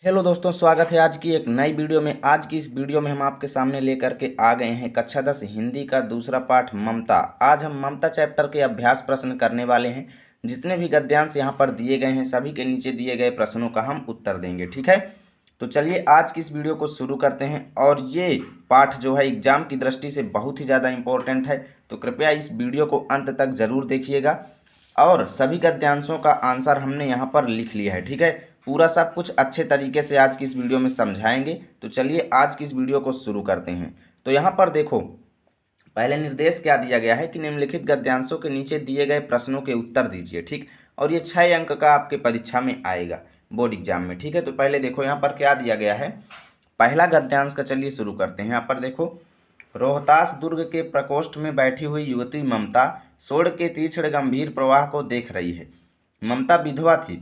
Hello दोस्तों, स्वागत है आज की एक नई वीडियो में। आज की इस वीडियो में हम आपके सामने लेकर के आ गए हैं कक्षा 10 हिंदी का दूसरा पाठ ममता। आज हम ममता चैप्टर के अभ्यास प्रश्न करने वाले हैं। जितने भी गद्यांश यहाँ पर दिए गए हैं सभी के नीचे दिए गए प्रश्नों का हम उत्तर देंगे, ठीक है। तो चलिए आज की इस वीडियो को शुरू करते हैं। और ये पाठ जो है एग्जाम की दृष्टि से बहुत ही ज़्यादा इंपॉर्टेंट है, तो कृपया इस वीडियो को अंत तक ज़रूर देखिएगा। और सभी गद्यांशों का आंसर हमने यहाँ पर लिख लिया है, ठीक है। पूरा सब कुछ अच्छे तरीके से आज की इस वीडियो में समझाएंगे। तो चलिए आज की इस वीडियो को शुरू करते हैं। तो यहाँ पर देखो, पहले निर्देश क्या दिया गया है कि निम्नलिखित गद्यांशों के नीचे दिए गए प्रश्नों के उत्तर दीजिए, ठीक। और ये 6 अंक का आपके परीक्षा में आएगा, बोर्ड एग्जाम में, ठीक है। तो पहले देखो यहाँ पर क्या दिया गया है। पहला गद्यांश का चलिए शुरू करते हैं। यहाँ पर देखो, रोहतास दुर्ग के प्रकोष्ठ में बैठी हुई युवती ममता सोड़ के तीक्ष्ण गंभीर प्रवाह को देख रही है। ममता विधवा थी,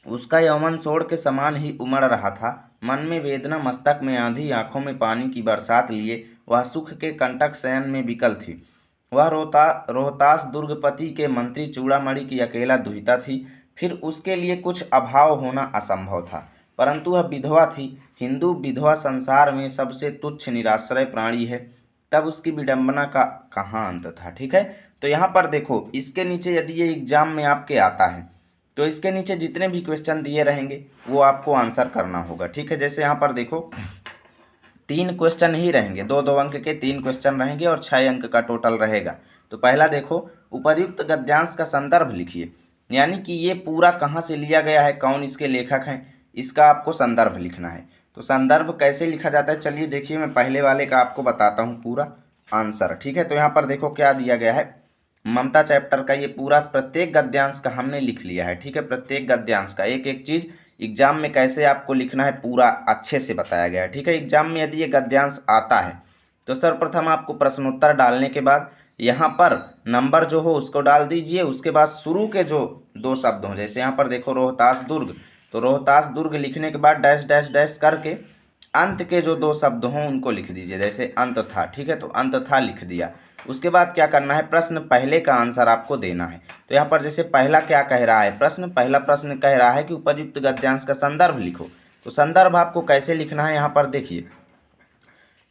उसका यौवन सोड़ के समान ही उमड़ रहा था। मन में वेदना, मस्तक में आंधी, आंखों में पानी की बरसात लिए वह सुख के कंटक शयन में विकल थी। वह रोहतास दुर्गपति के मंत्री चूड़ामणि की अकेला दुहिता थी। फिर उसके लिए कुछ अभाव होना असंभव था, परंतु वह विधवा थी। हिंदू विधवा संसार में सबसे तुच्छ निराश्रय प्राणी है। तब उसकी विडंबना का कहाँ अंत था, ठीक है। तो यहाँ पर देखो, इसके नीचे यदि ये एग्जाम में आपके आता है तो इसके नीचे जितने भी क्वेश्चन दिए रहेंगे वो आपको आंसर करना होगा, ठीक है। जैसे यहाँ पर देखो, 3 क्वेश्चन ही रहेंगे, 2-2 अंक के 3 क्वेश्चन रहेंगे और 6 अंक का टोटल रहेगा। तो पहला देखो, उपर्युक्त गद्यांश का संदर्भ लिखिए, यानी कि ये पूरा कहाँ से लिया गया है, कौन इसके लेखक हैं, इसका आपको संदर्भ लिखना है। तो संदर्भ कैसे लिखा जाता है, चलिए देखिए, मैं पहले वाले का आपको बताता हूँ पूरा आंसर, ठीक है। तो यहाँ पर देखो क्या दिया गया है, ममता चैप्टर का ये पूरा प्रत्येक गद्यांश का हमने लिख लिया है, ठीक है। प्रत्येक गद्यांश का एक एक चीज़ एग्जाम में कैसे आपको लिखना है पूरा अच्छे से बताया गया है, ठीक है। एग्जाम में यदि ये गद्यांश आता है तो सर्वप्रथम आपको प्रश्नोत्तर डालने के बाद यहाँ पर नंबर जो हो उसको डाल दीजिए। उसके बाद शुरू के जो 2 शब्द हों, जैसे यहाँ पर देखो रोहतास दुर्ग, तो रोहतास दुर्ग लिखने के बाद डैश डैश डैश करके अंत के जो 2 शब्द हों उनको लिख दीजिए, जैसे अंत था, ठीक है। तो अंत था लिख दिया। उसके बाद क्या करना है, प्रश्न पहले का आंसर आपको देना है। तो यहाँ पर जैसे पहला क्या कह रहा है, पहला प्रश्न कह रहा है कि उपयुक्त गद्यांश का संदर्भ लिखो। तो संदर्भ आपको कैसे लिखना है, यहाँ पर देखिए,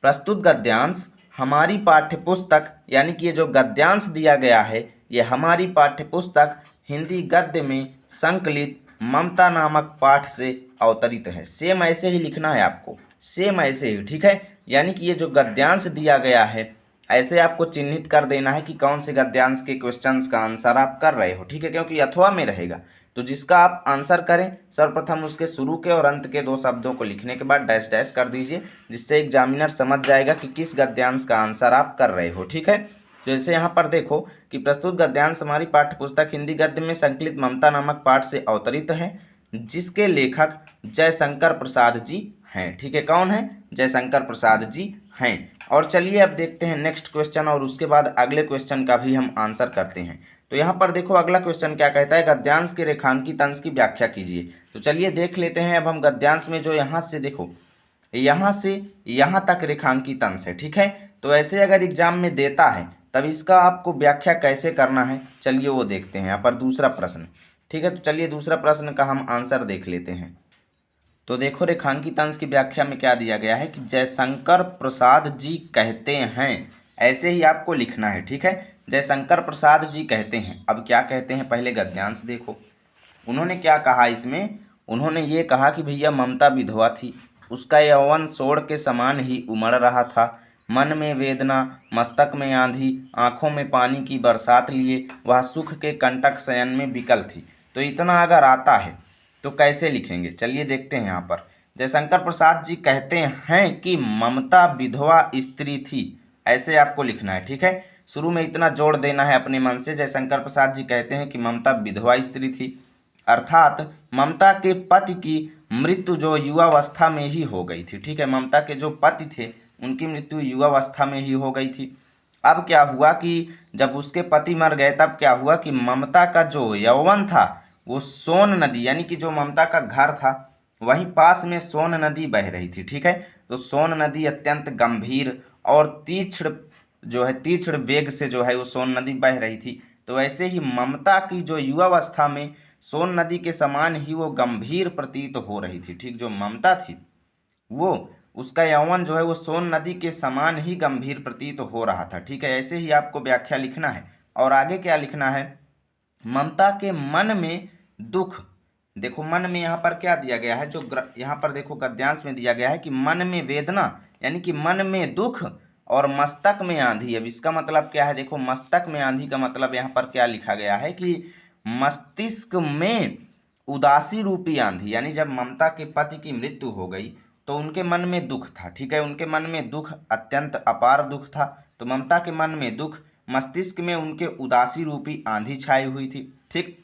प्रस्तुत गद्यांश हमारी पाठ्यपुस्तक, यानी कि ये जो गद्यांश दिया गया है ये हमारी पाठ्यपुस्तक हिंदी गद्य में संकलित ममता नामक पाठ से अवतरित है। सेम ऐसे ही लिखना है आपको, सेम ऐसे ही, ठीक है। यानी कि ये जो गद्यांश दिया गया है ऐसे आपको चिन्हित कर देना है कि कौन से गद्यांश के क्वेश्चंस का आंसर आप कर रहे हो, ठीक है। क्योंकि अथवा में रहेगा तो जिसका आप आंसर करें सर्वप्रथम उसके शुरू के और अंत के 2 शब्दों को लिखने के बाद डैश डैश कर दीजिए, जिससे एग्जामिनर समझ जाएगा कि किस गद्यांश का आंसर आप कर रहे हो, ठीक है। तो जैसे यहाँ पर देखो कि प्रस्तुत गद्यांश हमारी पाठ्यपुस्तक हिंदी गद्य में संकलित ममता नामक पाठ से अवतरित है, जिसके लेखक जयशंकर प्रसाद जी हैं, ठीक है। कौन है, जयशंकर प्रसाद जी हैं। और चलिए अब देखते हैं नेक्स्ट क्वेश्चन, और उसके बाद अगले क्वेश्चन का भी हम आंसर करते हैं। तो यहाँ पर देखो अगला क्वेश्चन क्या कहता है, गद्यांश के रेखांकित अंश की व्याख्या कीजिए। तो चलिए देख लेते हैं। अब हम गद्यांश में जो यहाँ से देखो, यहाँ से यहाँ तक रेखांकित अंश है, ठीक है। तो ऐसे अगर एग्जाम में देता है तब इसका आपको व्याख्या कैसे करना है, चलिए वो देखते हैं। यहाँ पर दूसरा प्रश्न, ठीक है। तो चलिए दूसरा प्रश्न का हम आंसर देख लेते हैं। तो देखो रेखांकित अंश की व्याख्या में क्या दिया गया है कि जयशंकर प्रसाद जी कहते हैं, ऐसे ही आपको लिखना है, ठीक है। जयशंकर प्रसाद जी कहते हैं। अब क्या कहते हैं, पहले गद्यांश देखो, उन्होंने क्या कहा इसमें, उन्होंने ये कहा कि भैया ममता विधवा थी, उसका यौवन सोड़ के समान ही उमड़ रहा था। मन में वेदना, मस्तक में आंधी, आंखों में पानी की बरसात लिए वह सुख के कंटक शयन में विकल थी। तो इतना अगर आता है तो कैसे लिखेंगे, चलिए देखते हैं। यहाँ पर जयशंकर प्रसाद जी कहते हैं कि ममता विधवा स्त्री थी, ऐसे आपको लिखना है, ठीक है। शुरू में इतना जोड़ देना है अपने मन से, जयशंकर प्रसाद जी कहते हैं कि ममता विधवा स्त्री थी, अर्थात ममता के पति की मृत्यु जो युवावस्था में ही हो गई थी, ठीक है। ममता के जो पति थे उनकी मृत्यु युवावस्था में ही हो गई थी। अब क्या हुआ कि जब उसके पति मर गए तब क्या हुआ कि ममता का जो यौवन था वो सोन नदी, यानी कि जो ममता का घर था वहीं पास में सोन नदी बह रही थी, ठीक है। तो सोन नदी अत्यंत गंभीर और तीक्ष्ण जो है, तीक्ष्ण वेग से जो है वो सोन नदी बह रही थी। तो ऐसे ही ममता की जो युवावस्था में सोन नदी के समान ही वो गंभीर प्रतीत हो रही थी। ठीक, जो ममता थी वो, उसका यौवन जो है वो सोन नदी के समान ही गंभीर प्रतीत हो रहा था। ठीक है, ऐसे ही आपको व्याख्या लिखना है। और आगे क्या लिखना है, ममता के मन में दुख, देखो मन में यहाँ पर क्या दिया गया है, जो यहाँ पर देखो गद्यांश में दिया गया है कि मन में वेदना, यानी कि मन में दुख और मस्तक में आंधी। अब इसका मतलब क्या है, देखो मस्तक में आंधी का मतलब यहाँ पर क्या लिखा गया है कि मस्तिष्क में उदासी रूपी आंधी, यानी जब ममता के पति की मृत्यु हो गई तो उनके मन में दुख था। ठीक है, उनके मन में दुख, अत्यंत अपार दुख था। तो ममता के मन में दुख, मस्तिष्क में उनके उदासी रूपी आंधी छाई हुई थी। ठीक,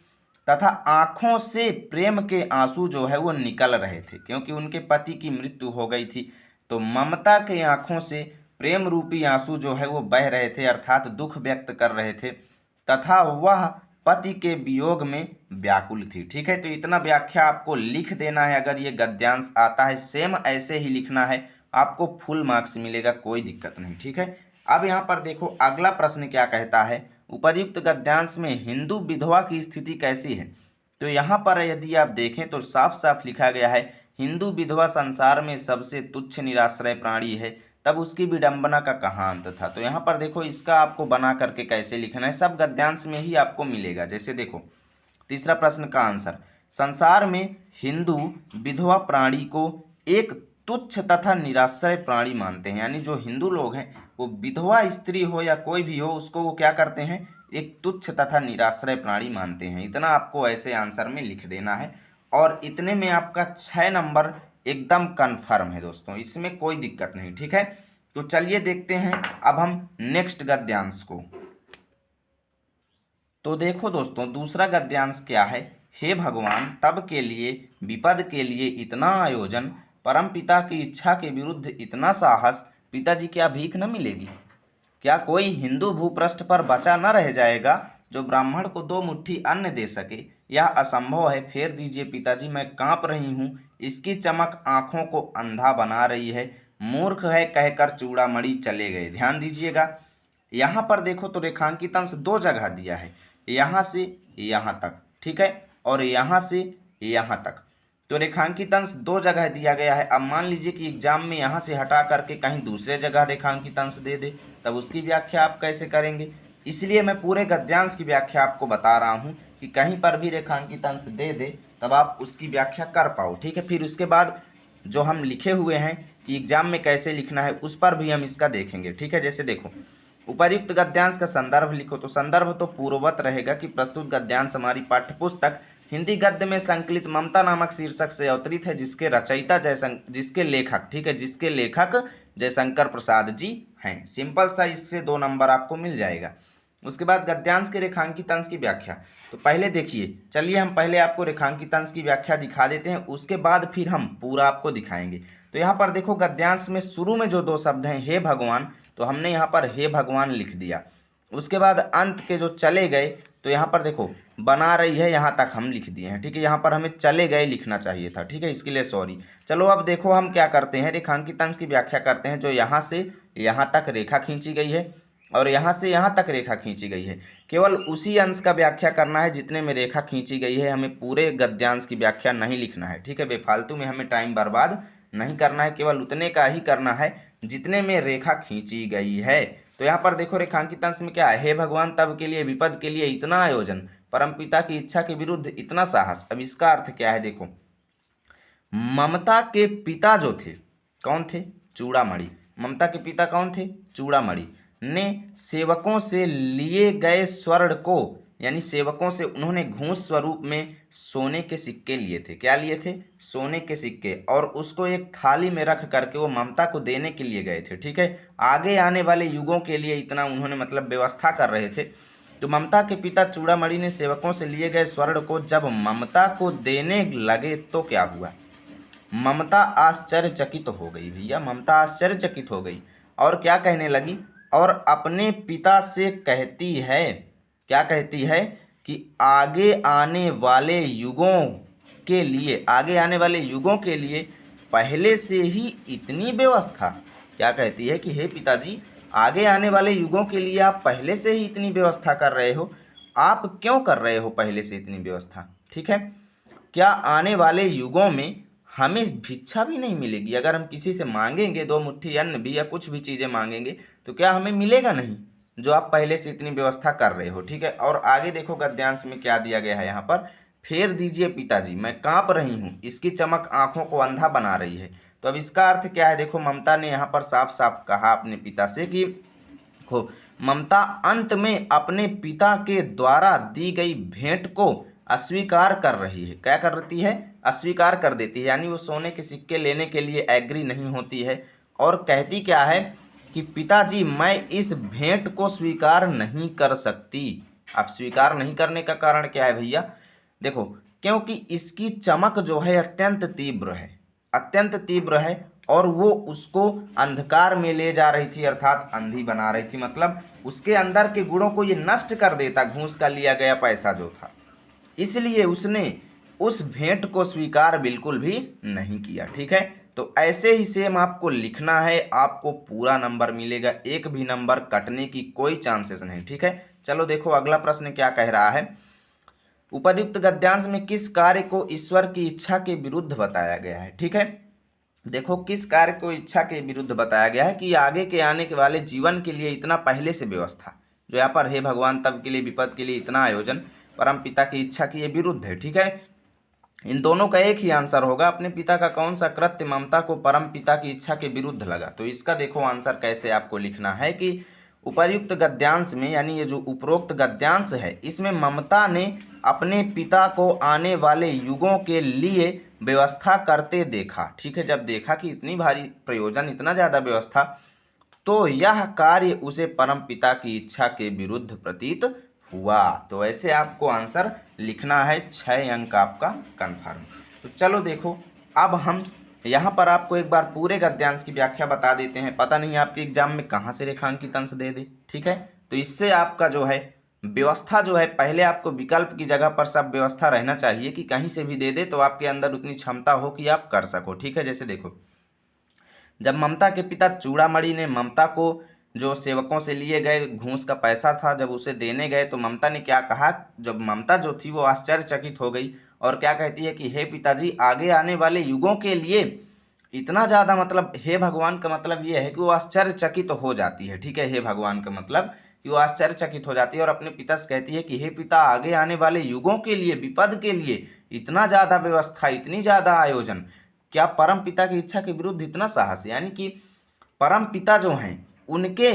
तथा आंखों से प्रेम के आंसू जो है वो निकल रहे थे, क्योंकि उनके पति की मृत्यु हो गई थी। तो ममता के आंखों से प्रेम रूपी आंसू जो है वो बह रहे थे, अर्थात दुख व्यक्त कर रहे थे, तथा वह पति के वियोग में व्याकुल थी। ठीक है, तो इतना व्याख्या आपको लिख देना है। अगर ये गद्यांश आता है सेम ऐसे ही लिखना है, आपको फुल मार्क्स मिलेगा, कोई दिक्कत नहीं। ठीक है, अब यहाँ पर देखो अगला प्रश्न क्या कहता है, उपर्युक्त गद्यांश में हिंदू विधवा की स्थिति कैसी है। तो यहाँ पर यदि आप देखें तो साफ साफ लिखा गया है, हिंदू विधवा संसार में सबसे तुच्छ निराश्रय प्राणी है, तब उसकी विडंबना का कहाँ अंत था। तो यहाँ पर देखो इसका आपको बना करके कैसे लिखना है, सब गद्यांश में ही आपको मिलेगा। जैसे देखो तीसरा प्रश्न का आंसर, संसार में हिंदू विधवा प्राणी को एक तुच्छ तथा निराश्रय प्राणी मानते हैं, यानी जो हिंदू लोग हैं वो विधवा स्त्री हो या कोई भी हो उसको वो क्या करते हैं, एक तुच्छ तथा निराश्रय प्राणी मानते हैं। इतना आपको ऐसे आंसर में लिख देना है और इतने में आपका 6 नंबर एकदम कन्फर्म है दोस्तों, इसमें कोई दिक्कत नहीं। ठीक है, तो चलिए देखते हैं अब हम नेक्स्ट गद्यांश को। तो देखो दोस्तों दूसरा गद्यांश क्या है, हे भगवान तब के लिए विपद के लिए इतना आयोजन, परम पिता की इच्छा के विरुद्ध इतना साहस, पिताजी क्या भीख न मिलेगी। क्या कोई हिंदू भूपृष्ठ पर बचा न रह जाएगा जो ब्राह्मण को 2 मुट्ठी अन्न दे सके। यह असंभव है, फेर दीजिए पिताजी, मैं कांप रही हूँ, इसकी चमक आंखों को अंधा बना रही है। मूर्ख है कहकर चूड़ामणि चले गए। ध्यान दीजिएगा, यहाँ पर देखो तो रेखांकित अंश 2 जगह दिया है, यहाँ से यहाँ तक। ठीक है, और यहाँ से यहाँ तक, तो रेखांकित अंश 2 जगह दिया गया है। अब मान लीजिए कि एग्जाम में यहाँ से हटा करके कहीं दूसरे जगह रेखांकित अंश दे दे, तब उसकी व्याख्या आप कैसे करेंगे। इसलिए मैं पूरे गद्यांश की व्याख्या आपको बता रहा हूँ कि कहीं पर भी रेखांकित अंश दे दे तब आप उसकी व्याख्या कर पाओ। ठीक है, फिर उसके बाद जो हम लिखे हुए हैं कि एग्जाम में कैसे लिखना है उस पर भी हम इसका देखेंगे। ठीक है, जैसे देखो उपर्युक्त गद्यांश का संदर्भ लिखो। तो संदर्भ तो पूर्ववत रहेगा कि प्रस्तुत गद्यांश हमारी पाठ्यपुस्तक हिंदी गद्य में संकलित ममता नामक शीर्षक से अवतरित है, जिसके रचयिता जिसके लेखक, ठीक है, जिसके लेखक जयशंकर प्रसाद जी हैं। सिंपल सा, इससे 2 नंबर आपको मिल जाएगा। उसके बाद गद्यांश के रेखांकित अंश की व्याख्या। तो पहले देखिए, चलिए हम पहले आपको रेखांकित अंश की व्याख्या दिखा देते हैं, उसके बाद फिर हम पूरा आपको दिखाएंगे। तो यहाँ पर देखो गद्यांश में शुरू में जो 2 शब्द हैं हे भगवान, तो हमने यहाँ पर हे भगवान लिख दिया। उसके बाद अंत के जो चले गए, तो यहाँ पर देखो बना रही है, यहाँ तक हम लिख दिए हैं। ठीक है, यहाँ पर हमें चले गए लिखना चाहिए था। ठीक है, इसके लिए सॉरी। चलो अब देखो हम क्या करते हैं, रेखांकित अंश की व्याख्या करते हैं। जो यहाँ से यहाँ तक रेखा खींची गई है और यहाँ से यहाँ तक रेखा खींची गई है, केवल उसी अंश का व्याख्या करना है जितने में रेखा खींची गई है। हमें पूरे गद्यांश की व्याख्या नहीं लिखना है। ठीक है, बेफालतू में हमें टाइम बर्बाद नहीं करना है, केवल उतने का ही करना है जितने में रेखा खींची गई है। तो यहाँ पर देखो रेखांकित अंश में क्या है, हे भगवान तब के लिए विपद के लिए इतना आयोजन, परमपिता की इच्छा के विरुद्ध इतना साहस। अब इसका अर्थ क्या है, देखो ममता के पिता जो थे, कौन थे, चूड़ामणि। ममता के पिता कौन थे, चूड़ामणि ने सेवकों से लिए गए स्वर्ण को, यानी सेवकों से उन्होंने घूस स्वरूप में सोने के सिक्के लिए थे। क्या लिए थे, सोने के सिक्के, और उसको एक थाली में रख करके वो ममता को देने के लिए गए थे। ठीक है, आगे आने वाले युगों के लिए इतना उन्होंने मतलब व्यवस्था कर रहे थे। तो ममता के पिता चूड़ामणि ने सेवकों से लिए गए स्वर्ण को जब ममता को देने लगे तो क्या हुआ, ममता आश्चर्यचकित हो गई। भैया ममता आश्चर्यचकित हो गई और क्या कहने लगी, और अपने पिता से कहती है, क्या कहती है कि आगे आने वाले युगों के लिए, आगे आने वाले युगों के लिए पहले से ही इतनी व्यवस्था, क्या कहती है कि हे पिताजी आगे आने वाले युगों के लिए आप पहले से ही इतनी व्यवस्था कर रहे हो। आप क्यों कर रहे हो पहले से इतनी व्यवस्था, ठीक है। क्या आने वाले युगों में हमें भिक्षा भी नहीं मिलेगी? अगर हम किसी से मांगेंगे 2 मुट्ठी अन्न भी या कुछ भी चीज़ें मांगेंगे तो क्या हमें मिलेगा नहीं, जो आप पहले से इतनी व्यवस्था कर रहे हो, ठीक है। और आगे देखो गद्यांश में क्या दिया गया है यहाँ पर, फेर दीजिए पिताजी, मैं कांप रही हूँ, इसकी चमक आंखों को अंधा बना रही है। तो अब इसका अर्थ क्या है? देखो ममता ने यहाँ पर साफ साफ कहा अपने पिता से कि देखो ममता अंत में अपने पिता के द्वारा दी गई भेंट को अस्वीकार कर रही है। क्या कर रही है? अस्वीकार कर देती है, यानी वो सोने के सिक्के लेने के लिए एग्री नहीं होती है और कहती क्या है कि पिताजी मैं इस भेंट को स्वीकार नहीं कर सकती। अब स्वीकार नहीं करने का कारण क्या है भैया? देखो क्योंकि इसकी चमक जो है अत्यंत तीव्र है, अत्यंत तीव्र है और वो उसको अंधकार में ले जा रही थी, अर्थात अंधी बना रही थी। मतलब उसके अंदर के गुणों को ये नष्ट कर देता, घूस का लिया गया पैसा जो था। इसलिए उसने उस भेंट को स्वीकार बिल्कुल भी नहीं किया, ठीक है। तो ऐसे ही सेम आपको लिखना है, आपको पूरा नंबर मिलेगा, एक भी नंबर कटने की कोई चांसेस नहीं, ठीक है। चलो देखो अगला प्रश्न क्या कह रहा है। उपर्युक्त गद्यांश में किस कार्य को ईश्वर की इच्छा के विरुद्ध बताया गया है? ठीक है, देखो किस कार्य को इच्छा के विरुद्ध बताया गया है कि आगे के आने के वाले जीवन के लिए इतना पहले से व्यवस्था, जो यहाँ पर हे भगवान तब के लिए विपद के लिए इतना आयोजन परम पिता की इच्छा के ये विरुद्ध है, ठीक है। इन दोनों का एक ही आंसर होगा, अपने पिता का कौन सा कृत्य ममता को परम पिता की इच्छा के विरुद्ध लगा। तो इसका देखो आंसर कैसे आपको लिखना है कि उपर्युक्त गद्यांश में, यानी ये जो उपरोक्त गद्यांश है, इसमें ममता ने अपने पिता को आने वाले युगों के लिए व्यवस्था करते देखा, ठीक है। जब देखा कि इतनी भारी प्रयोजन, इतना ज़्यादा व्यवस्था, तो यह कार्य उसे परम पिता की इच्छा के विरुद्ध प्रतीत हुआ। तो ऐसे आपको आंसर लिखना है, 6 अंक आपका कन्फर्म। तो चलो देखो अब हम यहाँ पर आपको एक बार पूरे गद्यांश की व्याख्या बता देते हैं, पता नहीं आपके एग्जाम में कहाँ से रेखांकित अंश दे दे, ठीक है। तो इससे आपका जो है व्यवस्था जो है, पहले आपको विकल्प की जगह पर सब व्यवस्था रहना चाहिए कि कहीं से भी दे दे तो आपके अंदर उतनी क्षमता हो कि आप कर सको, ठीक है। जैसे देखो जब ममता के पिता चूड़ामणि ने ममता को जो सेवकों से लिए गए घूस का पैसा था, जब उसे देने गए तो ममता ने क्या कहा, जब ममता जो थी वो आश्चर्यचकित हो गई और क्या कहती है कि हे पिताजी आगे आने वाले युगों के लिए इतना ज़्यादा, मतलब हे भगवान का मतलब ये है कि वो आश्चर्यचकित हो जाती है, ठीक है। हे भगवान का मतलब कि वो आश्चर्यचकित हो जाती है और अपने पिता से कहती है कि हे पिता आगे आने वाले युगों के लिए, विपद के लिए इतना ज़्यादा व्यवस्था, इतनी ज़्यादा आयोजन, क्या परम पिता की इच्छा के विरुद्ध इतना साहस? यानी कि परम पिता जो हैं उनके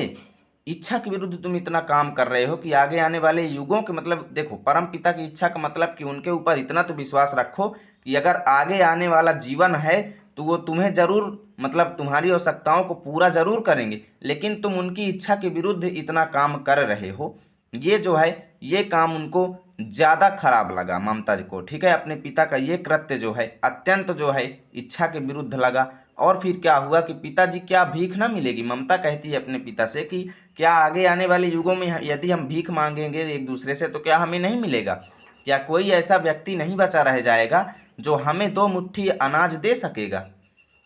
इच्छा के विरुद्ध तुम इतना काम कर रहे हो कि आगे आने वाले युगों के, मतलब देखो परम पिता की इच्छा का मतलब कि उनके ऊपर इतना तो विश्वास रखो कि अगर आगे आने वाला जीवन है तो वो तुम्हें जरूर, मतलब तुम्हारी आवश्यकताओं को पूरा जरूर करेंगे, लेकिन तुम उनकी इच्छा के विरुद्ध इतना काम कर रहे हो। ये जो है ये काम उनको ज़्यादा खराब लगा ममता जी को, ठीक है। अपने पिता का ये कृत्य जो है अत्यंत जो है इच्छा के विरुद्ध लगा। और फिर क्या हुआ कि पिताजी क्या भीख ना मिलेगी? ममता कहती है अपने पिता से कि क्या आगे आने वाले युगों में यदि हम भीख मांगेंगे एक दूसरे से तो क्या हमें नहीं मिलेगा? क्या कोई ऐसा व्यक्ति नहीं बचा रह जाएगा जो हमें 2 मुट्ठी अनाज दे सकेगा?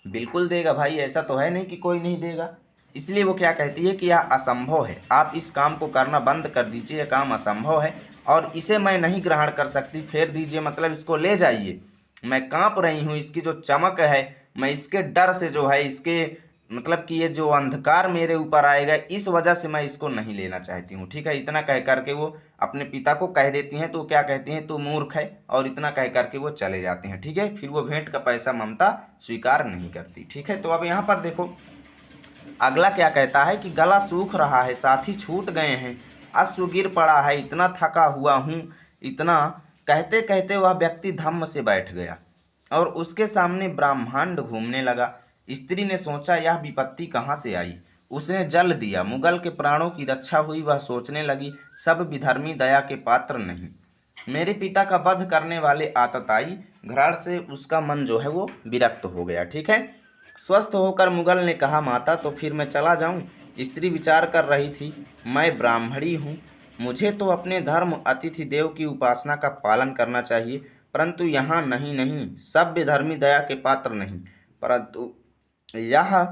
बिल्कुल देगा भाई, ऐसा तो है नहीं कि कोई नहीं देगा। इसलिए वो क्या कहती है कि यह असंभव है, आप इस काम को करना बंद कर दीजिए, यह काम असंभव है और इसे मैं नहीं ग्रहण कर सकती, फेर दीजिए, मतलब इसको ले जाइए, मैं कांप रही हूँ, इसकी जो चमक है, मैं इसके डर से जो है, इसके मतलब कि ये जो अंधकार मेरे ऊपर आएगा, इस वजह से मैं इसको नहीं लेना चाहती हूँ, ठीक है। इतना कह करके वो अपने पिता को कह देती हैं, तो क्या कहती हैं, तू मूर्ख है, और इतना कह करके वो चले जाते हैं, ठीक है। फिर वो भेंट का पैसा ममता स्वीकार नहीं करती, ठीक है। तो अब यहाँ पर देखो अगला क्या कहता है कि गला सूख रहा है, साथी छूट गए हैं, अश्रु गिर पड़ा है, इतना थका हुआ हूँ, इतना कहते कहते वह व्यक्ति धम्म से बैठ गया और उसके सामने ब्रह्मांड घूमने लगा। स्त्री ने सोचा यह विपत्ति कहाँ से आई, उसने जल दिया, मुगल के प्राणों की रक्षा हुई। वह सोचने लगी सब विधर्मी दया के पात्र नहीं, मेरे पिता का वध करने वाले आतताई घृण से उसका मन जो है वो विरक्त हो गया, ठीक है। स्वस्थ होकर मुगल ने कहा माता तो फिर मैं चला जाऊं? स्त्री विचार कर रही थी, मैं ब्राह्मणी हूँ, मुझे तो अपने धर्म अतिथि देव की उपासना का पालन करना चाहिए, परंतु यहाँ नहीं नहीं, सभ्य धर्मी दया के पात्र नहीं, परंतु यह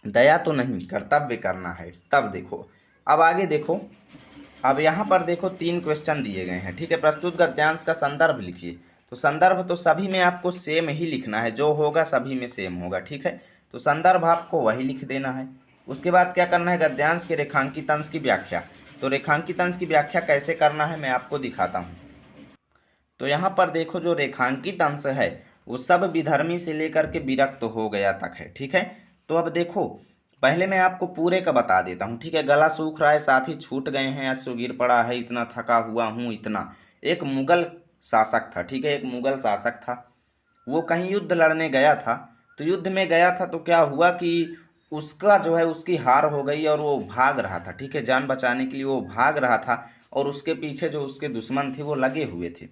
दया तो नहीं, कर्तव्य करना है। तब देखो अब आगे देखो अब यहाँ पर देखो 3 क्वेश्चन दिए गए हैं, ठीक है। प्रस्तुत गद्यांश का संदर्भ लिखिए। तो संदर्भ तो सभी में आपको सेम ही लिखना है, जो होगा सभी में सेम होगा, ठीक है। तो संदर्भ आपको वही लिख देना है। उसके बाद क्या करना है, गद्यांश के रेखांकित अंश की व्याख्या। तो रेखांकित अंश की व्याख्या कैसे करना है मैं आपको दिखाता हूँ। तो यहाँ पर देखो जो रेखांकित अंश है वो सब विधर्मी से लेकर के विरक्त हो गया तक है, ठीक है। तो अब देखो पहले मैं आपको पूरे का बता देता हूँ, ठीक है। गला सूख रहा है, साथ ही छूट गए हैं, अश्रु गिर पड़ा है, इतना थका हुआ हूँ, इतना। एक मुगल शासक था, ठीक है, एक मुगल शासक था। वो कहीं युद्ध लड़ने गया था। तो युद्ध में गया था तो क्या हुआ कि उसका जो है उसकी हार हो गई और वो भाग रहा था, ठीक है। जान बचाने के लिए वो भाग रहा था और उसके पीछे जो उसके दुश्मन थे वो लगे हुए थे।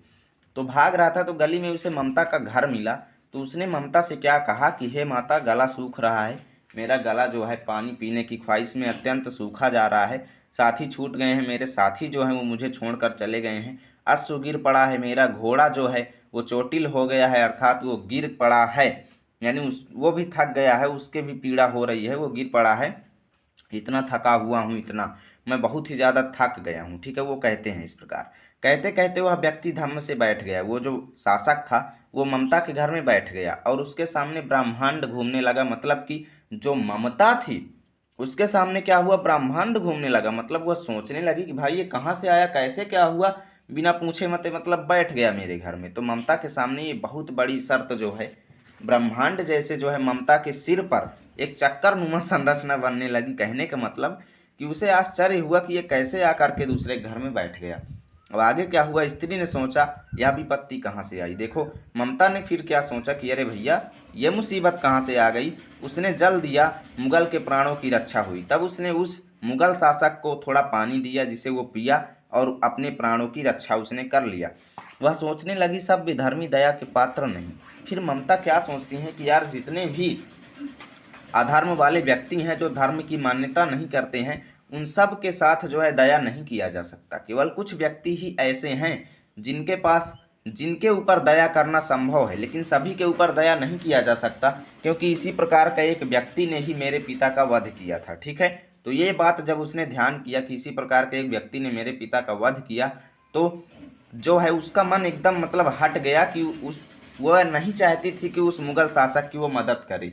तो भाग रहा था तो गली में उसे ममता का घर मिला। तो उसने ममता से क्या कहा कि हे माता, गला सूख रहा है, मेरा गला जो है पानी पीने की ख्वाहिश में अत्यंत सूखा जा रहा है, साथी छूट गए हैं, मेरे साथी जो हैं वो मुझे छोड़कर चले गए हैं, अश्रु गिर पड़ा है, मेरा घोड़ा जो है वो चोटिल हो गया है, अर्थात वो गिर पड़ा है, यानी वो भी थक गया है, उसके भी पीड़ा हो रही है, वो गिर पड़ा है, इतना थका हुआ हूँ, इतना मैं बहुत ही ज़्यादा थक गया हूँ, ठीक है। वो कहते हैं इस प्रकार। कहते कहते वह व्यक्ति धम्म से बैठ गया। वो जो शासक था वो ममता के घर में बैठ गया और उसके सामने ब्रह्मांड घूमने लगा। मतलब कि जो ममता थी उसके सामने क्या हुआ, ब्रह्मांड घूमने लगा। मतलब वह सोचने लगी कि भाई ये कहाँ से आया, कैसे क्या हुआ, बिना पूछे मते मतलब बैठ गया मेरे घर में। तो ममता के सामने ये बहुत बड़ी शर्त जो है, ब्रह्मांड जैसे जो है ममता के सिर पर एक चक्कर नुमा संरचना बनने लगी। कहने का मतलब कि उसे आश्चर्य हुआ कि ये कैसे आकर के दूसरे घर में बैठ गया। अब आगे क्या हुआ, स्त्री ने सोचा यह विपत्ति कहाँ से आई। देखो ममता ने फिर क्या सोचा कि अरे भैया ये मुसीबत कहाँ से आ गई। उसने जल दिया, मुगल के प्राणों की रक्षा हुई। तब उसने उस मुगल शासक को थोड़ा पानी दिया जिसे वो पिया और अपने प्राणों की रक्षा उसने कर लिया। वह सोचने लगी सब विधर्मी दया के पात्र नहीं। फिर ममता क्या सोचती हैं कि यार जितने भी अधर्म वाले व्यक्ति हैं, जो धर्म की मान्यता नहीं करते हैं, उन सब के साथ जो है दया नहीं किया जा सकता। केवल कुछ व्यक्ति ही ऐसे हैं जिनके ऊपर दया करना संभव है, लेकिन सभी के ऊपर दया नहीं किया जा सकता, क्योंकि इसी प्रकार का एक व्यक्ति ने ही मेरे पिता का वध किया था, ठीक है। तो ये बात जब उसने ध्यान किया कि इसी प्रकार के एक व्यक्ति ने मेरे पिता का वध किया, तो जो है उसका मन एकदम मतलब हट गया कि वह नहीं चाहती थी कि उस मुगल शासक की वो मदद करे,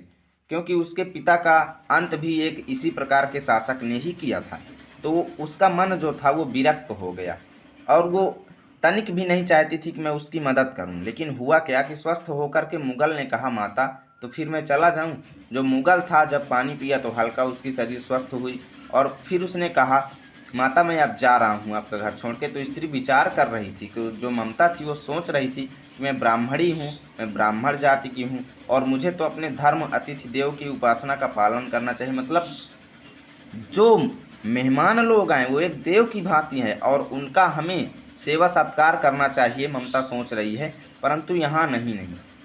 क्योंकि उसके पिता का अंत भी एक इसी प्रकार के शासक ने ही किया था। तो उसका मन जो था वो विरक्त हो गया और वो तनिक भी नहीं चाहती थी कि मैं उसकी मदद करूं। लेकिन हुआ क्या कि स्वस्थ होकर के मुगल ने कहा माता तो फिर मैं चला जाऊं। जो मुगल था जब पानी पिया तो हल्का उसकी शरीर स्वस्थ हुई और फिर उसने कहा माता मैं अब जा रहा हूँ आपका घर छोड़ के। तो स्त्री विचार कर रही थी, तो जो ममता थी वो सोच रही थी कि मैं ब्राह्मणी हूँ, मैं ब्राह्मण जाति की हूँ और मुझे तो अपने धर्म अतिथि देव की उपासना का पालन करना चाहिए। मतलब जो मेहमान लोग आए वो एक देव की भांति है और उनका हमें सेवा सत्कार करना चाहिए, ममता सोच रही है। परंतु यहाँ नहीं,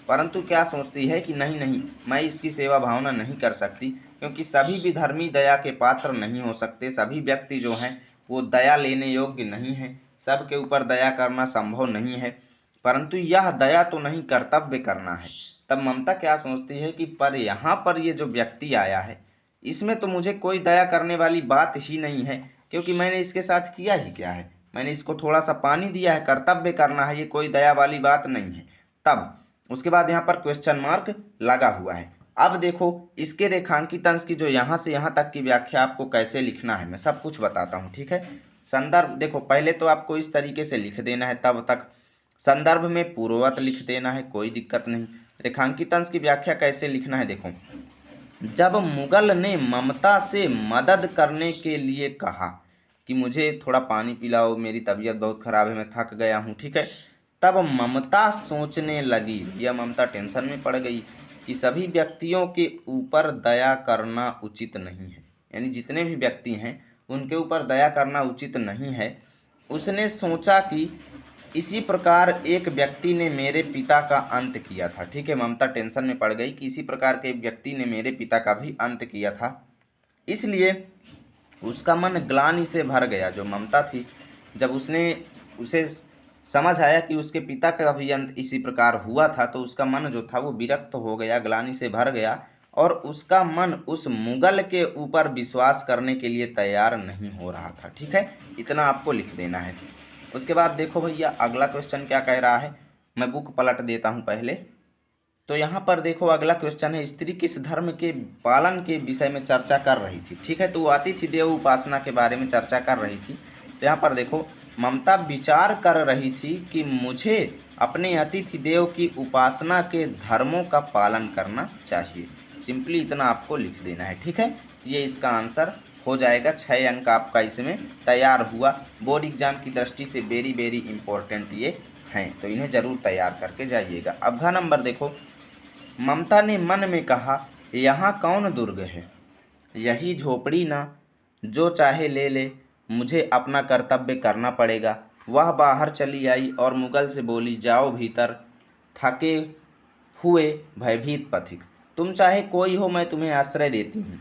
परंतु क्या सोचती है कि नहीं नहीं, मैं इसकी सेवा भावना नहीं कर सकती, क्योंकि सभी भी धर्मी दया के पात्र नहीं हो सकते। सभी व्यक्ति जो हैं वो दया लेने योग्य नहीं हैं, सबके ऊपर दया करना संभव नहीं है। परंतु यह दया तो नहीं, कर्तव्य करना है। तब ममता क्या सोचती है कि पर यहाँ पर ये जो व्यक्ति आया है इसमें तो मुझे कोई दया करने वाली बात ही नहीं है, क्योंकि मैंने इसके साथ किया ही क्या है, मैंने इसको थोड़ा सा पानी दिया है, कर्तव्य करना है, ये कोई दया वाली बात नहीं है। तब उसके बाद यहाँ पर क्वेश्चन मार्क लगा हुआ है। अब देखो इसके रेखांकित अंश की जो यहाँ से यहाँ तक की व्याख्या आपको कैसे लिखना है मैं सब कुछ बताता हूँ, ठीक है। संदर्भ देखो पहले तो आपको इस तरीके से लिख देना है, तब तक संदर्भ में पूर्ववत लिख देना है, कोई दिक्कत नहीं। रेखांकित अंश की व्याख्या कैसे लिखना है देखो, जब मुगल ने ममता से मदद करने के लिए कहा कि मुझे थोड़ा पानी पिलाओ, मेरी तबीयत बहुत ख़राब है, मैं थक गया हूँ, ठीक है। तब ममता सोचने लगी, यह ममता टेंशन में पड़ गई कि सभी व्यक्तियों के ऊपर दया करना उचित नहीं है, यानी जितने भी व्यक्ति हैं उनके ऊपर दया करना उचित नहीं है। उसने सोचा कि इसी प्रकार एक व्यक्ति ने मेरे पिता का अंत किया था, ठीक है। ममता टेंशन में पड़ गई कि इसी प्रकार के एक व्यक्ति ने मेरे पिता का भी अंत किया था, इसलिए उसका मन ग्लानि से भर गया। जो ममता थी जब उसे समझ आया कि उसके पिता का भी अंत इसी प्रकार हुआ था, तो उसका मन जो था वो विरक्त हो गया, ग्लानि से भर गया और उसका मन उस मुगल के ऊपर विश्वास करने के लिए तैयार नहीं हो रहा था। ठीक है, इतना आपको लिख देना है। उसके बाद देखो भैया अगला क्वेश्चन क्या कह रहा है, मैं बुक पलट देता हूँ पहले। तो यहाँ पर देखो अगला क्वेश्चन है, स्त्री किस धर्म के पालन के विषय में चर्चा कर रही थी। ठीक है, तो वो अतिथि देव उपासना के बारे में चर्चा कर रही थी। तो यहाँ पर देखो ममता विचार कर रही थी कि मुझे अपने अतिथि देव की उपासना के धर्मों का पालन करना चाहिए। सिंपली इतना आपको लिख देना है। ठीक है, ये इसका आंसर हो जाएगा। 6 अंक आपका इसमें तैयार हुआ। बोर्ड एग्जाम की दृष्टि से वेरी वेरी इंपॉर्टेंट ये हैं, तो इन्हें ज़रूर तैयार करके जाइएगा। अब घ नंबर देखो, ममता ने मन में कहा यहाँ कौन दुर्ग है, यही झोपड़ी ना, जो चाहे ले ले, मुझे अपना कर्तव्य करना पड़ेगा। वह बाहर चली आई और मुगल से बोली, जाओ भीतर, थके हुए भयभीत पथिक, तुम चाहे कोई हो मैं तुम्हें आश्रय देती हूँ।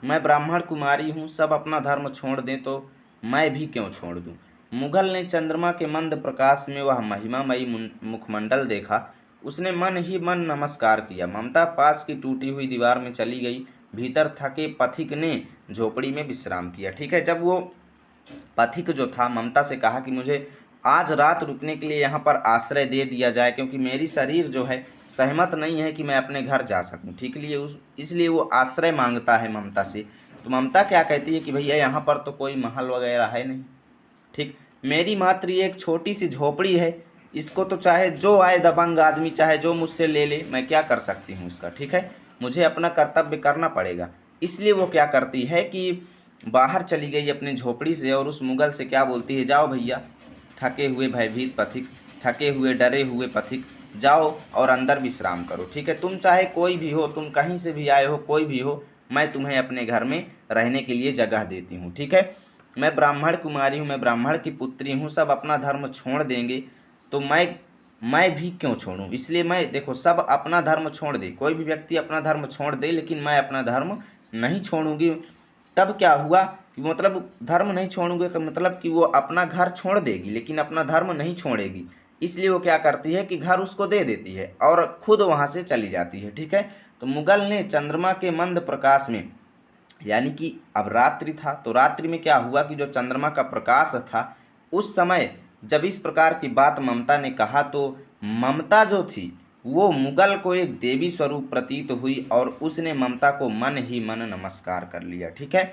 मैं ब्राह्मण कुमारी हूँ, सब अपना धर्म छोड़ दें तो मैं भी क्यों छोड़ दूँ। मुगल ने चंद्रमा के मंद प्रकाश में वह महिमामयी मुखमंडल देखा। उसने मन ही मन नमस्कार किया। ममता पास की टूटी हुई दीवार में चली गई। भीतर थके पथिक ने झोपड़ी में विश्राम किया। ठीक है, जब वो पथिक जो था ममता से कहा कि मुझे आज रात रुकने के लिए यहाँ पर आश्रय दे दिया जाए, क्योंकि मेरी शरीर जो है सहमत नहीं है कि मैं अपने घर जा सकूँ। ठीक लिए इसलिए वो आश्रय मांगता है ममता से। तो ममता क्या कहती है कि भैया यहाँ पर तो कोई महल वगैरह है नहीं, ठीक, मेरी मात्र ये एक छोटी सी झोपड़ी है, इसको तो चाहे जो आए दबंग आदमी चाहे जो मुझसे ले ले, मैं क्या कर सकती हूँ उसका। ठीक है, मुझे अपना कर्तव्य करना पड़ेगा। इसलिए वो क्या करती है कि बाहर चली गई अपनी झोपड़ी से और उस मुगल से क्या बोलती है, जाओ भैया, थके हुए भयभीत पथिक, थके हुए डरे हुए पथिक, जाओ और अंदर विश्राम करो। ठीक है, तुम चाहे कोई भी हो, तुम कहीं से भी आए हो, कोई भी हो, मैं तुम्हें अपने घर में रहने के लिए जगह देती हूँ। ठीक है, मैं ब्राह्मण कुमारी हूँ, मैं ब्राह्मण की पुत्री हूँ, सब अपना धर्म छोड़ देंगे तो मैं भी क्यों छोड़ूं। इसलिए मैं, देखो, सब अपना धर्म छोड़ दे, कोई भी व्यक्ति अपना धर्म छोड़ दे, लेकिन मैं अपना धर्म नहीं छोड़ूंगी। तब क्या हुआ कि मतलब धर्म नहीं छोड़ूंगे का मतलब कि वो अपना घर छोड़ देगी लेकिन अपना धर्म नहीं छोड़ेगी। इसलिए वो क्या करती है कि घर उसको दे देती है और खुद वहाँ से चली जाती है। ठीक है, तो मुगल ने चंद्रमा के मंद प्रकाश में, यानी कि अब रात्रि था, तो रात्रि में क्या हुआ कि जो चंद्रमा का प्रकाश था उस समय जब इस प्रकार की बात ममता ने कहा तो ममता जो थी वो मुगल को एक देवी स्वरूप प्रतीत हुई और उसने ममता को मन ही मन नमस्कार कर लिया। ठीक है,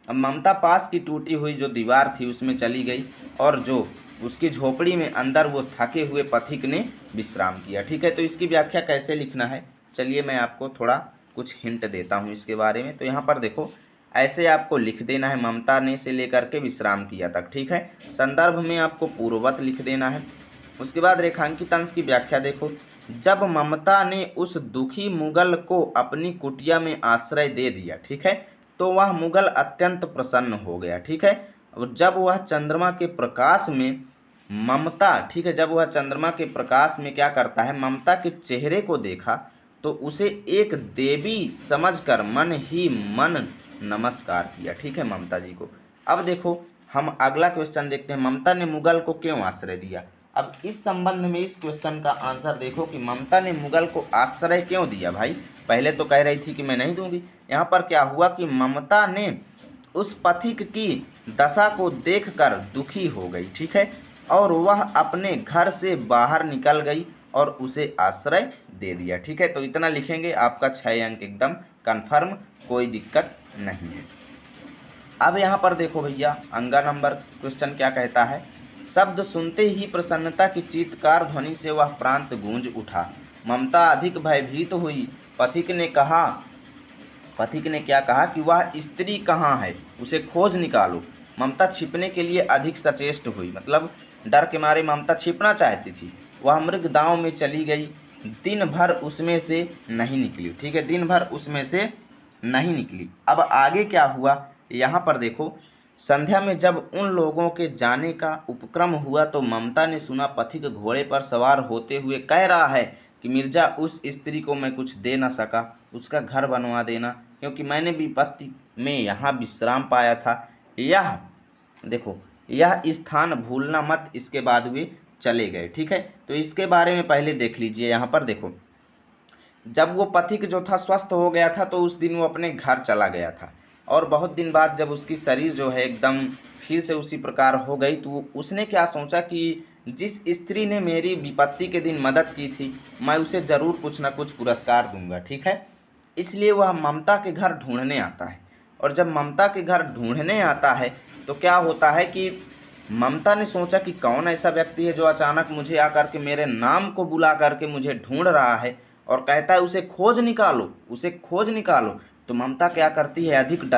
अब ममता पास की टूटी हुई जो दीवार थी उसमें चली गई और जो उसकी झोपड़ी में अंदर वो थके हुए पथिक ने विश्राम किया। ठीक है, तो इसकी व्याख्या कैसे लिखना है, चलिए मैं आपको थोड़ा कुछ हिंट देता हूँ इसके बारे में। तो यहाँ पर देखो ऐसे आपको लिख देना है, ममता ने से लेकर के विश्राम किया तक। ठीक है, संदर्भ में आपको पूर्ववत लिख देना है। उसके बाद रेखांकित अंश की व्याख्या देखो, जब ममता ने उस दुखी मुगल को अपनी कुटिया में आश्रय दे दिया, ठीक है, तो वह मुगल अत्यंत प्रसन्न हो गया। ठीक है, और जब वह चंद्रमा के प्रकाश में ममता, ठीक है, जब वह चंद्रमा के प्रकाश में क्या करता है, ममता के चेहरे को देखा तो उसे एक देवी समझकर मन ही मन नमस्कार किया। ठीक है, ममता जी को। अब देखो हम अगला क्वेश्चन देखते हैं, ममता ने मुगल को क्यों आश्रय दिया। अब इस संबंध में इस क्वेश्चन का आंसर देखो कि ममता ने मुगल को आश्रय क्यों दिया। भाई पहले तो कह रही थी कि मैं नहीं दूंगी, यहाँ पर क्या हुआ कि ममता ने उस पथिक की दशा को देखकर दुखी हो गई। ठीक है, और वह अपने घर से बाहर निकल गई और उसे आश्रय दे दिया। ठीक है, तो इतना लिखेंगे, आपका 6 अंक एकदम कन्फर्म, कोई दिक्कत नहीं है। अब यहाँ पर देखो भैया अंगा नंबर क्वेश्चन क्या कहता है, शब्द सुनते ही प्रसन्नता की चीत्कार ध्वनि से वह प्रांत गूंज उठा। ममता अधिक भयभीत हुई। पथिक ने क्या कहा कि वह स्त्री कहाँ है, उसे खोज निकालो। ममता छिपने के लिए अधिक सचेष्ट हुई, मतलब डर के मारे ममता छिपना चाहती थी। वह मृग दांव में चली गई, दिन भर उसमें से नहीं निकली। ठीक है, दिन भर उसमें से नहीं निकली। अब आगे क्या हुआ यहाँ पर देखो, संध्या में जब उन लोगों के जाने का उपक्रम हुआ तो ममता ने सुना पथिक घोड़े पर सवार होते हुए कह रहा है कि मिर्जा, उस स्त्री को मैं कुछ दे न सका, उसका घर बनवा देना, क्योंकि मैंने विपत्ति में यहाँ विश्राम पाया था। यह देखो, यह स्थान भूलना मत। इसके बाद वे चले गए। ठीक है, तो इसके बारे में पहले देख लीजिए। यहाँ पर देखो, जब वो पथिक जो था स्वस्थ हो गया था तो उस दिन वो अपने घर चला गया था, और बहुत दिन बाद जब उसकी शरीर जो है एकदम फिर से उसी प्रकार हो गई, तो उसने क्या सोचा कि जिस स्त्री ने मेरी विपत्ति के दिन मदद की थी मैं उसे ज़रूर कुछ ना कुछ पुरस्कार दूंगा, ठीक है। इसलिए वह ममता के घर ढूंढने आता है, और जब ममता के घर ढूंढने आता है तो क्या होता है कि ममता ने सोचा कि कौन ऐसा व्यक्ति है जो अचानक मुझे आकर के मेरे नाम को बुला करके मुझे ढूंढ रहा है और कहता है उसे खोज निकालो, उसे खोज निकालो। तो ममता क्या करती है, अधिक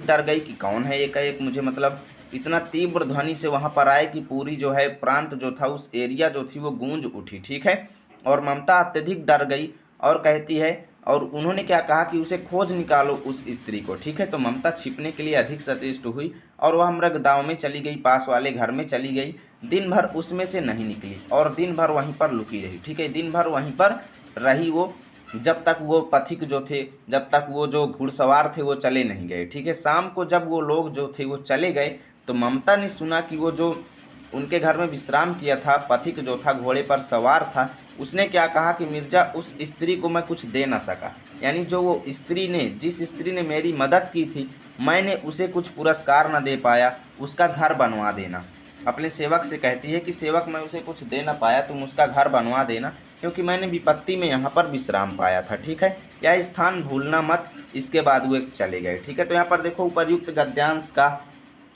डर गई कि कौन है एकाएक मुझे, मतलब इतना तीव्र ध्वनि से वहाँ पर आए कि पूरी जो है प्रांत जो था, उस एरिया जो थी वो गूंज उठी, ठीक है। और ममता अत्यधिक डर गई और कहती है, और उन्होंने क्या कहा कि उसे खोज निकालो उस स्त्री को, ठीक है। तो ममता छिपने के लिए अधिक सचेष्ट हुई और वह मृगदाव में चली गई, पास वाले घर में चली गई। दिन भर उसमें से नहीं निकली और दिन भर वहीं पर लुकी रही, ठीक है। दिन भर वहीं पर रही वो, जब तक वो पथिक जो थे, जब तक वो जो घुड़सवार थे वो चले नहीं गए, ठीक है। शाम को जब वो लोग जो थे वो चले गए तो ममता ने सुना कि वो जो उनके घर में विश्राम किया था पथिक जो था, घोड़े पर सवार था, उसने क्या कहा कि मिर्जा उस स्त्री को मैं कुछ दे ना सका, यानी जो वो स्त्री ने, जिस स्त्री ने मेरी मदद की थी, मैंने उसे कुछ पुरस्कार न दे पाया, उसका घर बनवा देना। अपने सेवक से कहती है कि सेवक मैं उसे कुछ दे ना पाया, तुम उसका घर बनवा देना, क्योंकि मैंने विपत्ति में यहाँ पर विश्राम पाया था, ठीक है। यह स्थान भूलना मत। इसके बाद वो चले गए, ठीक है। तो यहाँ पर देखो उपर्युक्त गद्यांश का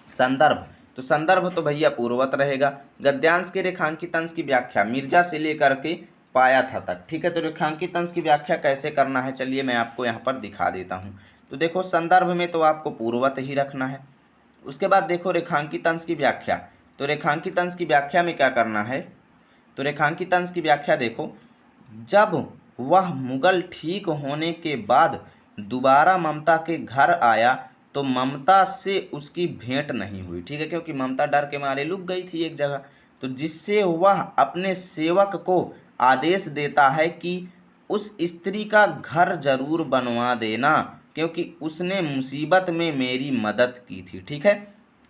संदर्भ, तो संदर्भ तो भैया पूर्ववत रहेगा। गद्यांश के रेखांकित अंश की व्याख्या मिर्जा से लेकर के पाया था तक, ठीक है। तो रेखांकित अंश की व्याख्या कैसे करना है, चलिए मैं आपको यहाँ पर दिखा देता हूँ। तो देखो संदर्भ में तो आपको पूर्ववत ही रखना है। उसके बाद देखो रेखांकित अंश की व्याख्या, तो रेखांकित अंश की व्याख्या में क्या करना है, तो रेखांकित अंश की व्याख्या देखो, जब वह मुगल ठीक होने के बाद दोबारा ममता के घर आया तो ममता से उसकी भेंट नहीं हुई, ठीक है, क्योंकि ममता डर के मारे लुक गई थी एक जगह। तो जिससे वह अपने सेवक को आदेश देता है कि उस स्त्री का घर जरूर बनवा देना, क्योंकि उसने मुसीबत में मेरी मदद की थी, ठीक है।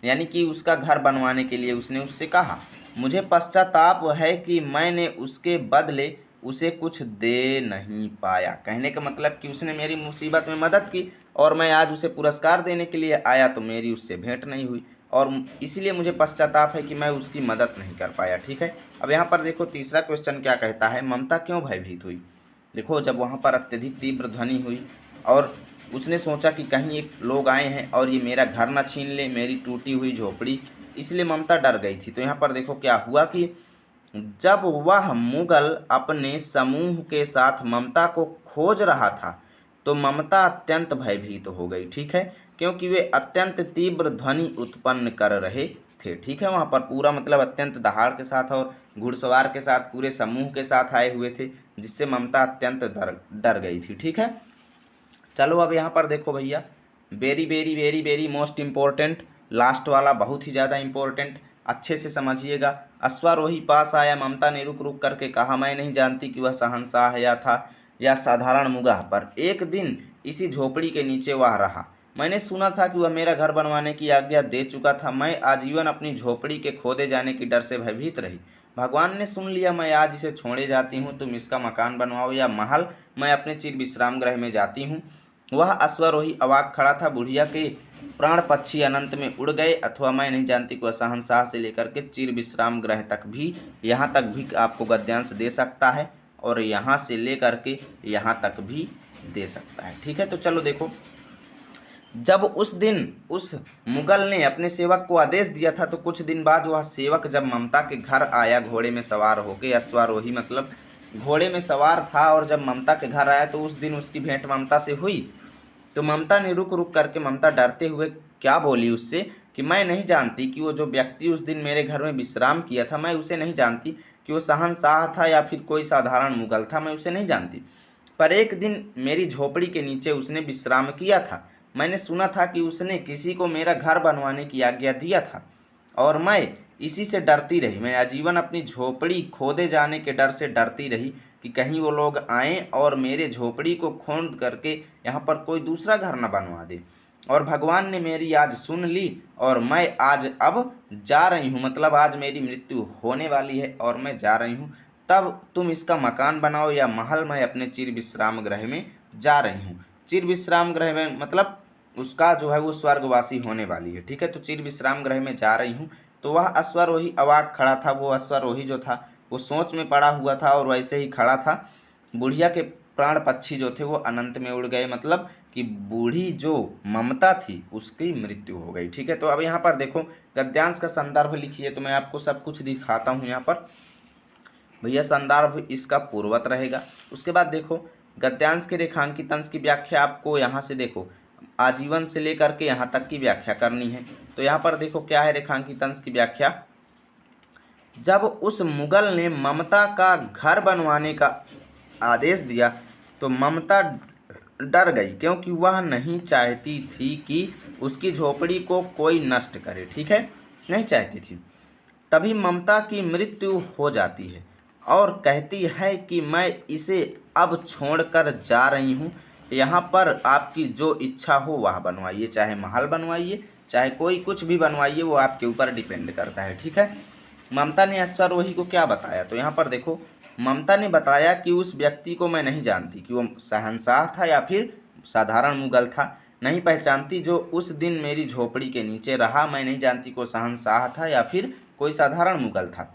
यानी कि उसका घर बनवाने के लिए उसने उससे कहा, मुझे पश्चाताप है कि मैंने उसके बदले उसे कुछ दे नहीं पाया। कहने का मतलब कि उसने मेरी मुसीबत में मदद की और मैं आज उसे पुरस्कार देने के लिए आया तो मेरी उससे भेंट नहीं हुई, और इसीलिए मुझे पश्चाताप है कि मैं उसकी मदद नहीं कर पाया, ठीक है। अब यहाँ पर देखो तीसरा क्वेश्चन क्या कहता है, ममता क्यों भयभीत हुई। देखो जब वहाँ पर अत्यधिक तीव्र ध्वनि हुई और उसने सोचा कि कहीं एक लोग आए हैं और ये मेरा घर ना छीन ले, मेरी टूटी हुई झोपड़ी, इसलिए ममता डर गई थी। तो यहाँ पर देखो क्या हुआ कि जब वह मुगल अपने समूह के साथ ममता को खोज रहा था तो ममता अत्यंत भयभीत हो गई, ठीक है, क्योंकि वे अत्यंत तीव्र ध्वनि उत्पन्न कर रहे थे, ठीक है। वहाँ पर पूरा मतलब अत्यंत दहाड़ के साथ और घुड़सवार के साथ पूरे समूह के साथ आए हुए थे, जिससे ममता अत्यंत डर गई थी, ठीक है। चलो अब यहाँ पर देखो भैया, very very very very most important, last वाला बहुत ही ज़्यादा इम्पोर्टेंट, अच्छे से समझिएगा। अश्वारोही पास आया, ममता ने रुक रुक करके कहा, मैं नहीं जानती कि वह शहंशाह या साधारण मुगाह, पर एक दिन इसी झोपड़ी के नीचे वह रहा। मैंने सुना था कि वह मेरा घर बनवाने की आज्ञा दे चुका था। मैं आजीवन अपनी झोपड़ी के खोदे जाने की डर से भयभीत रही। भगवान ने सुन लिया, मैं आज इसे छोड़े जाती हूँ, तुम इसका मकान बनवाओ या महल, मैं अपने चिर विश्राम गृह में जाती हूँ। वह अश्वारोही अवाक खड़ा था। बुढ़िया के प्राण पक्षी अनंत में उड़ गए, अथवा मैं नहीं जानती कि वह शहंशाह से लेकर के चिर विश्राम ग्रह तक भी, यहाँ तक भी आपको गद्यांश दे सकता है और यहाँ से लेकर के यहाँ तक भी दे सकता है, ठीक है। तो चलो देखो, जब उस दिन उस मुगल ने अपने सेवक को आदेश दिया था तो कुछ दिन बाद वह सेवक जब ममता के घर आया घोड़े में सवार होकर, अश्वारोही मतलब घोड़े में सवार था, और जब ममता के घर आया तो उस दिन उसकी भेंट ममता से हुई। तो ममता ने रुक रुक करके, ममता डरते हुए क्या बोली उससे कि मैं नहीं जानती कि वो जो व्यक्ति उस दिन मेरे घर में विश्राम किया था, मैं उसे नहीं जानती कि वो शहंशाह था या फिर कोई साधारण मुगल था, मैं उसे नहीं जानती, पर एक दिन मेरी झोपड़ी के नीचे उसने विश्राम किया था। मैंने सुना था कि उसने किसी को मेरा घर बनवाने की आज्ञा दिया था और मैं इसी से डरती रही। मैं आजीवन अपनी झोपड़ी खोदे जाने के डर से डरती रही कि कहीं वो लोग आएँ और मेरे झोपड़ी को खोद करके यहाँ पर कोई दूसरा घर न बनवा दे। और भगवान ने मेरी आज सुन ली और मैं आज अब जा रही हूँ, मतलब आज मेरी मृत्यु होने वाली है और मैं जा रही हूँ। तब तुम इसका मकान बनाओ या महल, मैं अपने चिर विश्राम गृह में जा रही हूँ। चिर विश्राम गृह में मतलब उसका जो है वो स्वर्गवासी होने वाली है, ठीक है। तो चिर विश्राम गृह में जा रही हूँ, तो वह अश्वारोही अवाक खड़ा था। वो अश्वारोही जो था वो सोच में पड़ा हुआ था और वैसे ही खड़ा था। बुढ़िया के प्राण पक्षी जो थे वो अनंत में उड़ गए, मतलब कि बूढ़ी जो ममता थी उसकी मृत्यु हो गई, ठीक है। तो अब यहाँ पर देखो गद्यांश का संदर्भ लिखिए, तो मैं आपको सब कुछ दिखाता हूँ यहाँ पर। भैया संदर्भ इसका पूर्वत रहेगा। उसके बाद देखो गद्यांश के रेखांकित अंश की व्याख्या आपको यहाँ से देखो आजीवन से लेकर के यहाँ तक की व्याख्या करनी है। तो यहाँ पर देखो क्या है रेखांकित अंश की व्याख्या। जब उस मुगल ने ममता का घर बनवाने का आदेश दिया तो ममता डर गई, क्योंकि वह नहीं चाहती थी कि उसकी झोपड़ी को कोई नष्ट करे, ठीक है, नहीं चाहती थी। तभी ममता की मृत्यु हो जाती है और कहती है कि मैं इसे अब छोड़कर जा रही हूँ। यहाँ पर आपकी जो इच्छा हो वह बनवाइए, चाहे महल बनवाइए, चाहे कोई कुछ भी बनवाइए, वो आपके ऊपर डिपेंड करता है, ठीक है। ममता ने अश्वारोही को क्या बताया, तो यहाँ पर देखो ममता ने बताया कि उस व्यक्ति को मैं नहीं जानती कि वो शहंशाह था या फिर साधारण मुगल था, नहीं पहचानती जो उस दिन मेरी झोपड़ी के नीचे रहा। मैं नहीं जानती को शहंशाह था या फिर कोई साधारण मुगल था।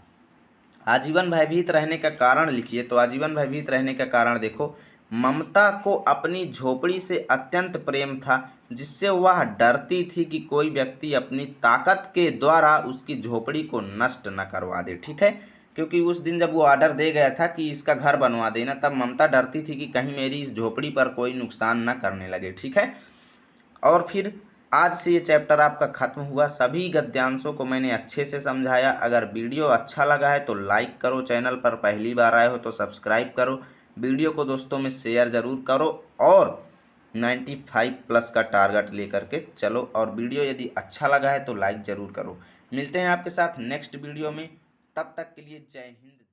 आजीवन भयभीत रहने का कारण लिखिए। तो आजीवन भयभीत रहने का कारण देखो ममता को अपनी झोपड़ी से अत्यंत प्रेम था, जिससे वह डरती थी कि कोई व्यक्ति अपनी ताकत के द्वारा उसकी झोपड़ी को नष्ट न करवा दे, ठीक है। क्योंकि उस दिन जब वो ऑर्डर दे गया था कि इसका घर बनवा देना, तब ममता डरती थी कि कहीं मेरी इस झोपड़ी पर कोई नुकसान न करने लगे, ठीक है। और फिर आज से ये चैप्टर आपका खत्म हुआ। सभी गद्यांशों को मैंने अच्छे से समझाया। अगर वीडियो अच्छा लगा है तो लाइक करो, चैनल पर पहली बार आए हो तो सब्सक्राइब करो, वीडियो को दोस्तों में शेयर ज़रूर करो और 95+ का टारगेट लेकर के चलो। और वीडियो यदि अच्छा लगा है तो लाइक ज़रूर करो। मिलते हैं आपके साथ नेक्स्ट वीडियो में, तब तक के लिए जय हिंद।